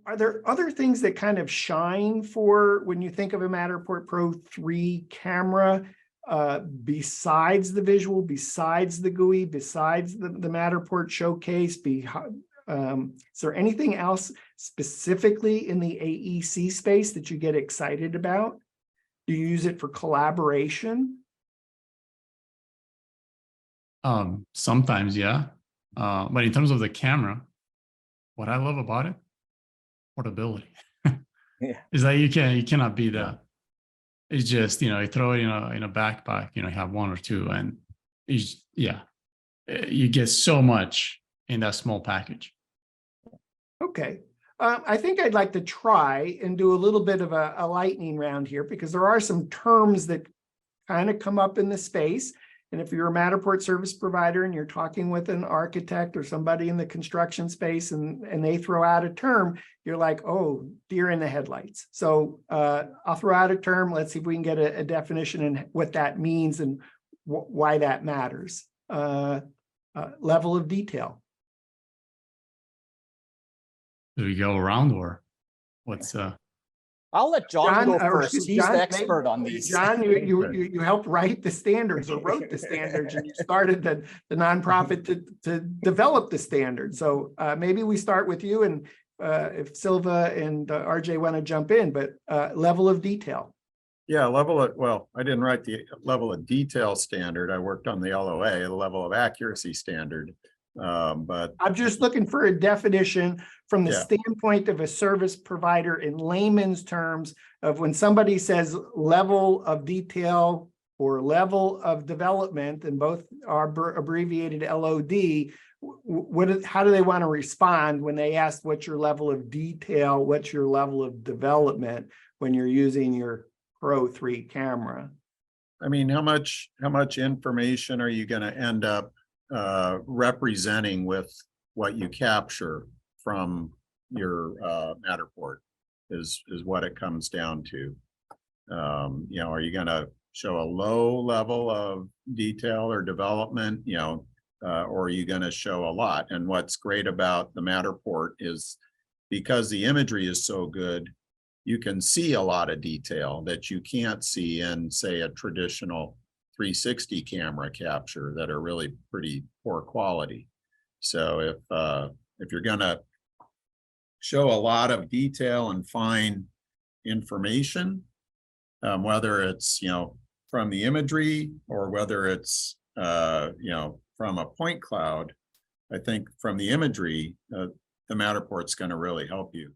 Are there other things that kind of shine for when you think of a Matterport Pro 3 camera, besides the visual, besides the GUI, besides the Matterport showcase? Is there anything else specifically in the AEC space that you get excited about? Do you use it for collaboration? Sometimes, yeah. But in terms of the camera, what I love about it, portability. Yeah. Is that you cannot beat that. It's just, you throw it in a backpack, you have one or two, and you get so much in that small package. Okay. I think I'd like to try and do a little bit of a lightning round here, because there are some terms that kind of come up in the space. And if you're a Matterport service provider and you're talking with an architect or somebody in the construction space and they throw out a term, you're like, oh, deer in the headlights. So I'll throw out a term. Let's see if we can get a definition and what that means and why that matters. Level of detail. Do we go around, or what's I'll let John go first. He's He's the expert on these. John, you helped write the standards or wrote the standards, and you started the nonprofit to develop the standards. So maybe we start with you, and if Silva and RJ want to jump in, but level of detail. Yeah, well, I didn't write the level of detail standard. I worked on the LOA, the level of accuracy standard. But I'm just looking for a definition from the Yeah. standpoint of a service provider in layman's terms of when somebody says level of detail or level of development, and both are abbreviated LOD. How do they want to respond when they ask what's your level of detail, what's your level of development when you're using your Pro 3 camera? I mean, how much information are you going to end up representing with what you capture from your Matterport is what it comes down to. Are you going to show a low level of detail or development, or are you going to show a lot? And what's great about the Matterport is because the imagery is so good, you can see a lot of detail that you can't see in, say, a traditional 360 camera capture that are really pretty poor quality. So if you're going to show a lot of detail and fine information, whether it's from the imagery or whether it's from a point cloud, I think from the imagery, the Matterport's going to really help you.